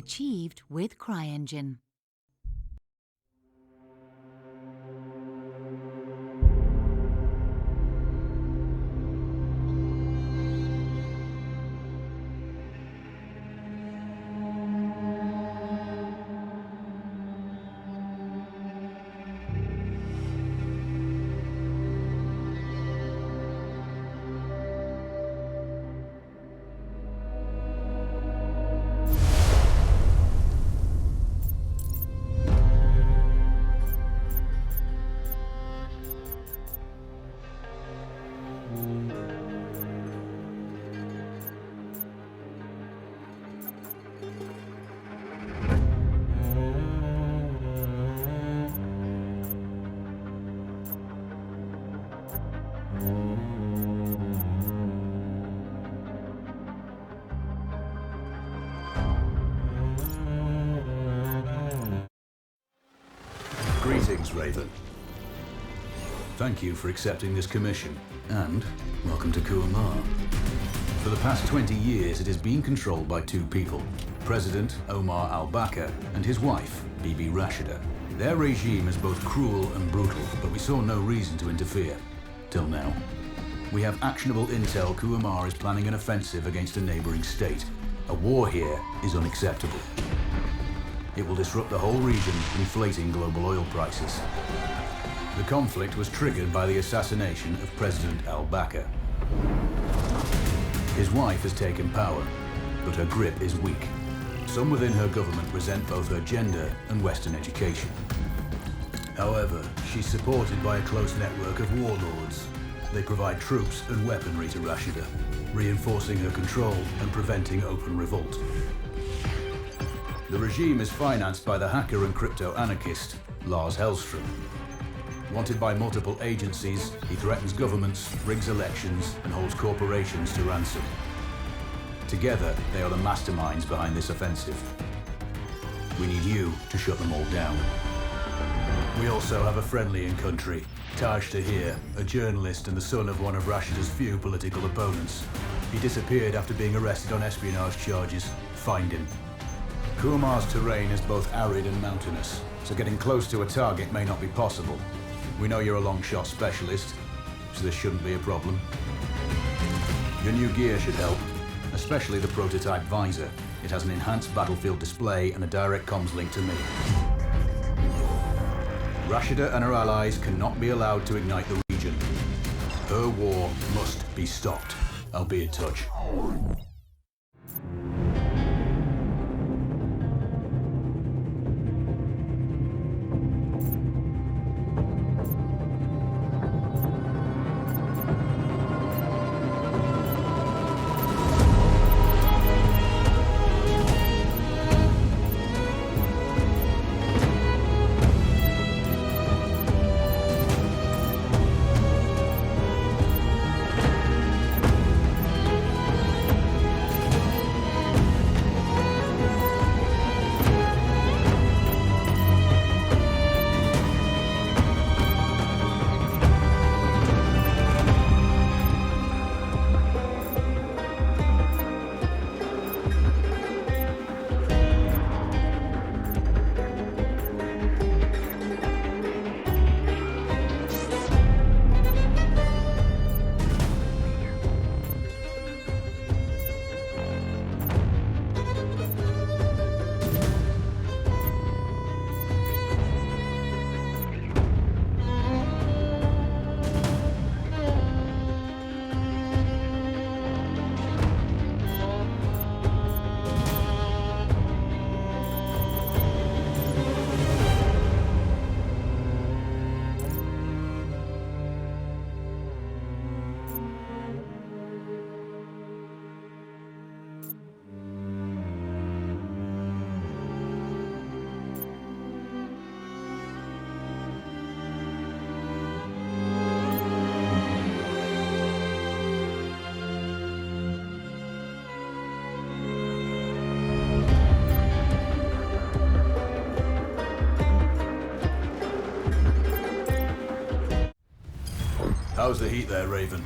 Achieved with CryEngine. Greetings, Raven. Thank you for accepting this commission, and welcome to Kuamar. For the past 20 years, it has been controlled by two people, President Omar al-Bakr and his wife, Bibi Rashida. Their regime is both cruel and brutal, but we saw no reason to interfere, till now. We have actionable intel Kuamar is planning an offensive against a neighboring state. A war here is unacceptable. It will disrupt the whole region, inflating global oil prices. The conflict was triggered by the assassination of President al-Bakr. His wife has taken power, but her grip is weak. Some within her government resent both her gender and Western education. However, she's supported by a close network of warlords. They provide troops and weaponry to Rashida, reinforcing her control and preventing open revolt. The regime is financed by the hacker and crypto-anarchist, Lars Hellstrom. Wanted by multiple agencies, he threatens governments, rigs elections, and holds corporations to ransom. Together, they are the masterminds behind this offensive. We need you to shut them all down. We also have a friendly in country, Taj Tahir, a journalist and the son of one of Rashida's few political opponents. He disappeared after being arrested on espionage charges. Find him. Kuamar's terrain is both arid and mountainous, so getting close to a target may not be possible. We know you're a long-shot specialist, so this shouldn't be a problem. Your new gear should help, especially the prototype visor. It has an enhanced battlefield display and a direct comms link to me. Rashida and her allies cannot be allowed to ignite the region. Her war must be stopped. I'll be in touch. How's the heat there, Raven?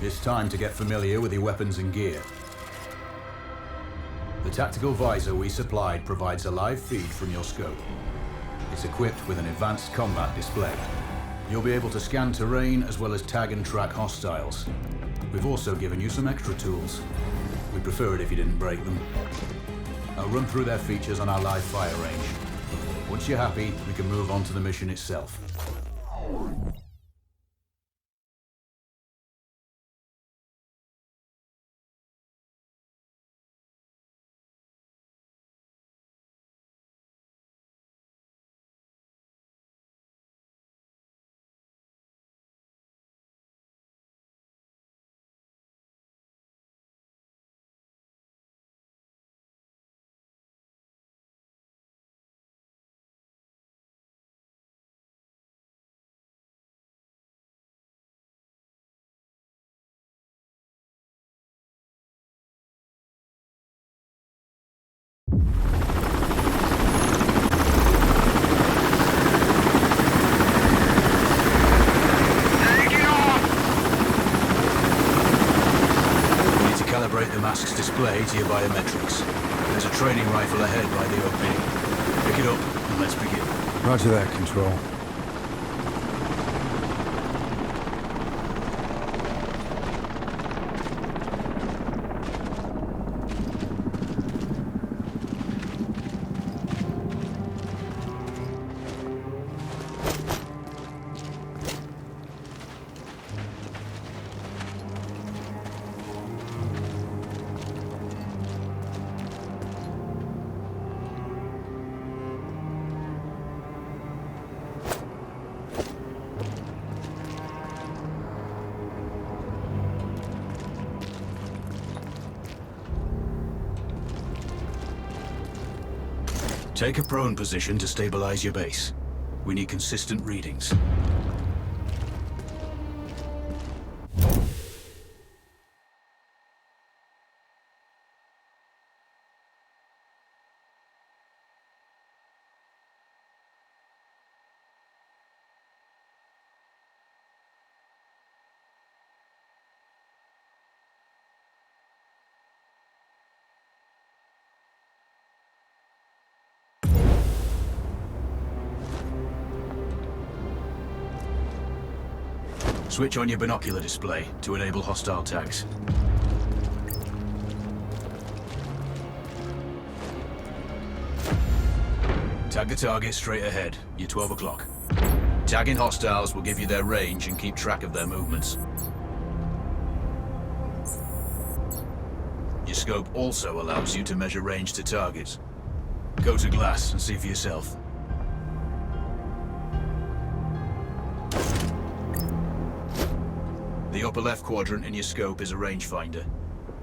It's time to get familiar with your weapons and gear. The tactical visor we supplied provides a live feed from your scope. It's equipped with an advanced combat display. You'll be able to scan terrain as well as tag and track hostiles. We've also given you some extra tools. We'd prefer it if you didn't break them. I'll run through their features on our live fire range. Once you're happy, we can move on to the mission itself. The mask's display to your biometrics. There's a training rifle ahead by the opening. Pick it up and let's begin. Roger that, Control. Take a prone position to stabilize your base. We need consistent readings. Switch on your binocular display to enable hostile tags. Tag the target straight ahead, you're 12 o'clock. Tagging hostiles will give you their range and keep track of their movements. Your scope also allows you to measure range to targets. Go to glass and see for yourself. The upper left quadrant in your scope is a rangefinder.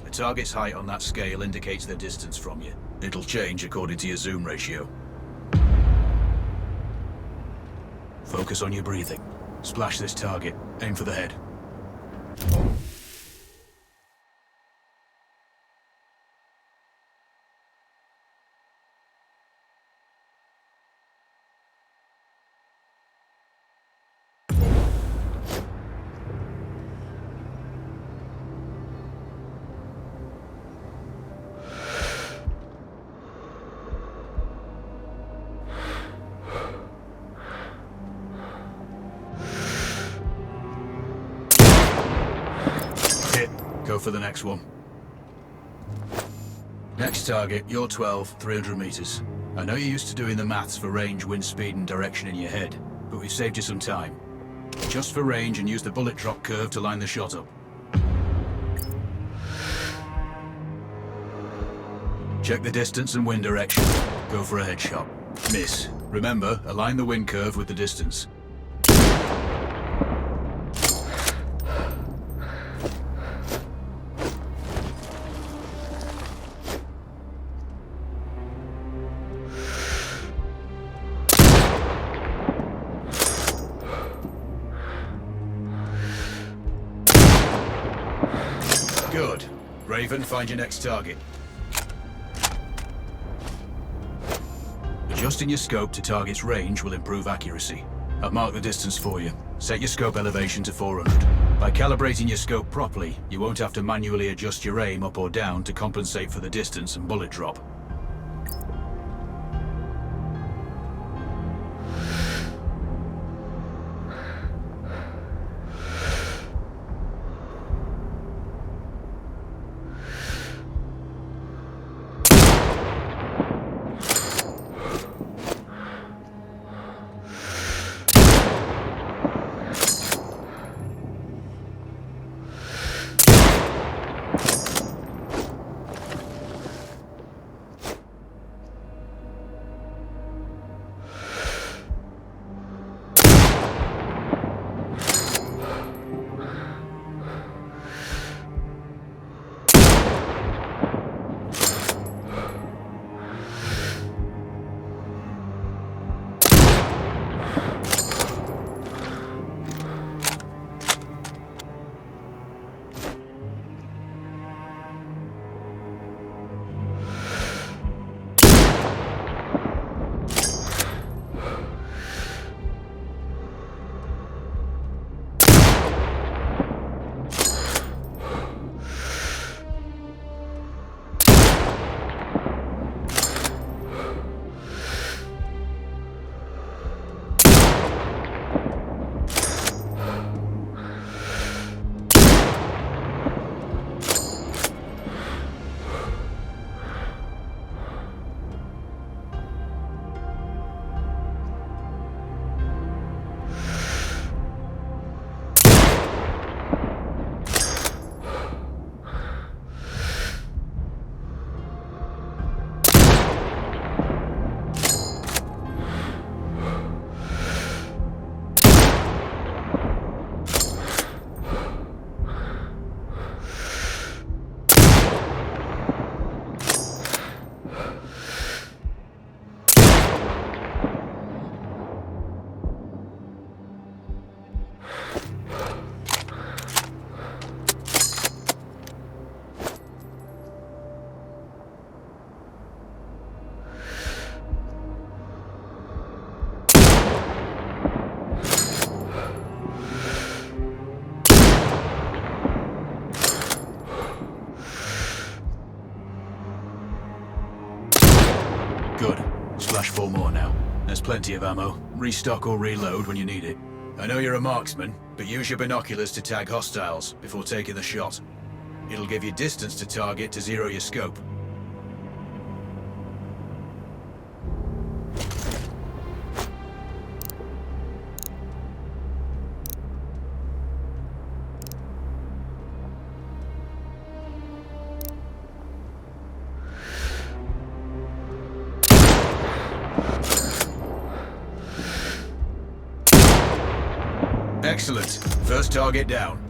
The target's height on that scale indicates their distance from you. It'll change according to your zoom ratio. Focus on your breathing. Splash this target. Aim for the head. Go for the next one. Next target, you're 12, 300 meters. I know you're used to doing the maths for range, wind speed, and direction in your head, but we've saved you some time. Just for range and use the bullet drop curve to line the shot up. Check the distance and wind direction. Go for a headshot. Miss. Remember, align the wind curve with the distance. Good. Raven, find your next target. Adjusting your scope to target's range will improve accuracy. I've marked the distance for you. Set your scope elevation to 400. By calibrating your scope properly, you won't have to manually adjust your aim up or down to compensate for the distance and bullet drop. Good. Splash 4 more now. There's plenty of ammo. Restock or reload when you need it. I know you're a marksman, but use your binoculars to tag hostiles before taking the shot. It'll give you distance to target to zero your scope. Excellent. First target down.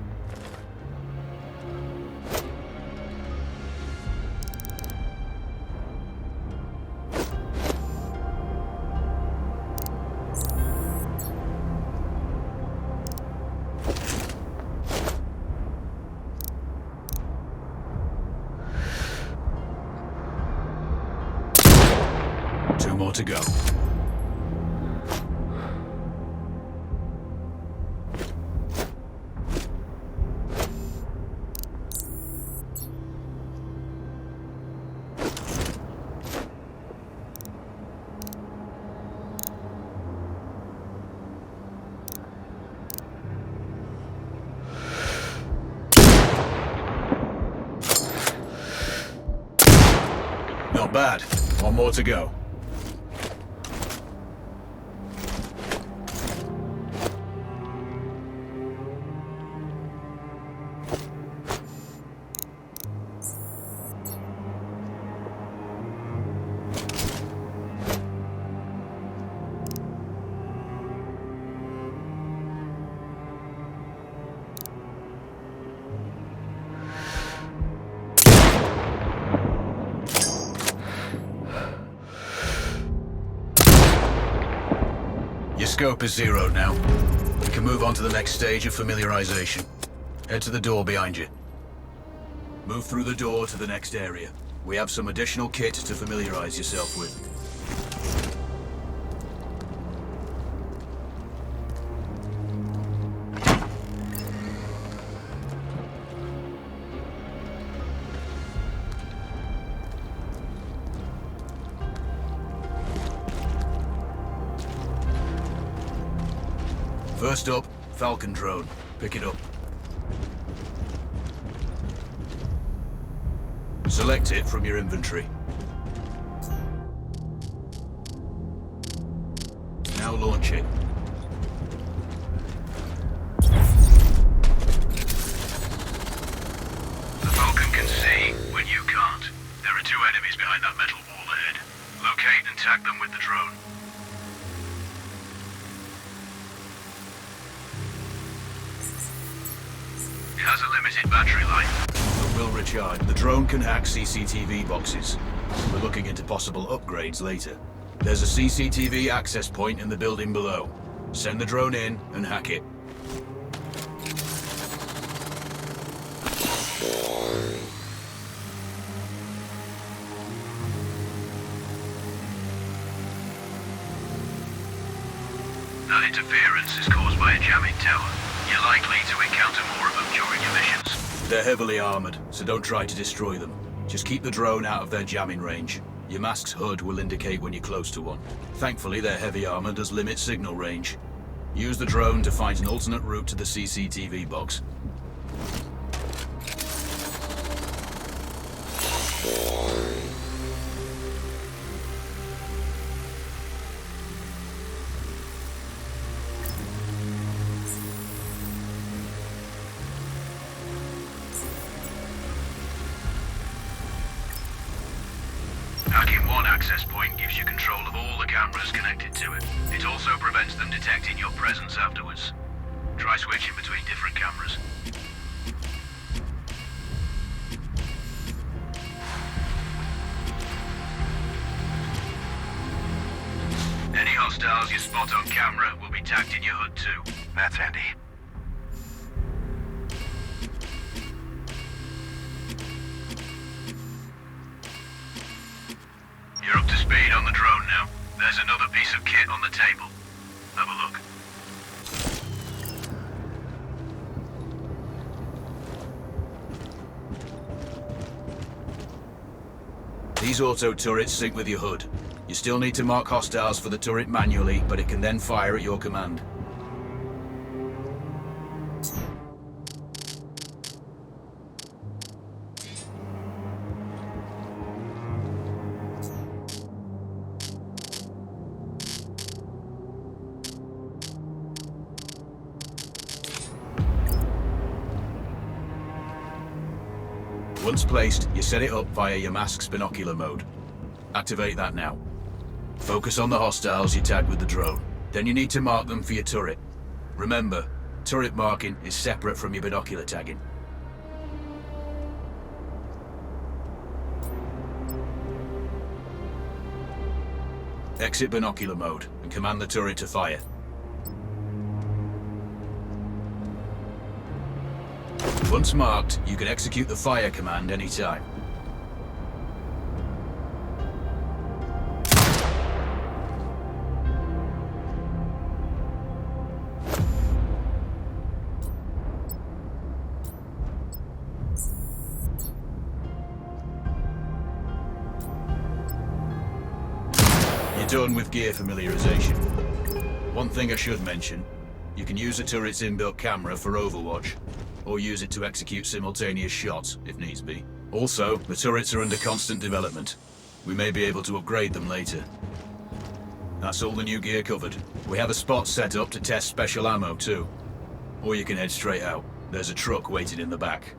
Two more to go. Not bad. One more to go. Your scope is zeroed now. We can move on to the next stage of familiarization. Head to the door behind you. Move through the door to the next area. We have some additional kit to familiarize yourself with. First up, Falcon drone. Pick it up. Select it from your inventory. Now launch it. The Falcon can see when you can't. There are two enemies behind that metal wall ahead. Locate and tag them with the drone. It has a limited battery life. But will recharge. The drone can hack CCTV boxes. We're looking into possible upgrades later. There's a CCTV access point in the building below. Send the drone in and hack it. That interference is caused by a jamming tower. You're likely to encounter more of them during your missions. They're heavily armored, so don't try to destroy them. Just keep the drone out of their jamming range. Your mask's HUD will indicate when you're close to one. Thankfully, their heavy armor does limit signal range. Use the drone to find an alternate route to the CCTV box. Hacking one access point gives you control of all the cameras connected to it. It also prevents them detecting your presence afterwards. Try switching between different cameras. Any hostiles you spot on camera will be tagged in your HUD too. That's handy. You're up to speed on the drone now. There's another piece of kit on the table. Have a look. These auto turrets sync with your HUD. You still need to mark hostiles for the turret manually, but it can then fire at your command. Once placed, you set it up via your mask's binocular mode. Activate that now. Focus on the hostiles you tagged with the drone. Then you need to mark them for your turret. Remember, turret marking is separate from your binocular tagging. Exit binocular mode and command the turret to fire. Once marked, you can execute the fire command anytime. You're done with gear familiarization. One thing I should mention, you can use the turret's inbuilt camera for overwatch, or use it to execute simultaneous shots, if needs be. Also, the turrets are under constant development. We may be able to upgrade them later. That's all the new gear covered. We have a spot set up to test special ammo too. Or you can head straight out. There's a truck waiting in the back.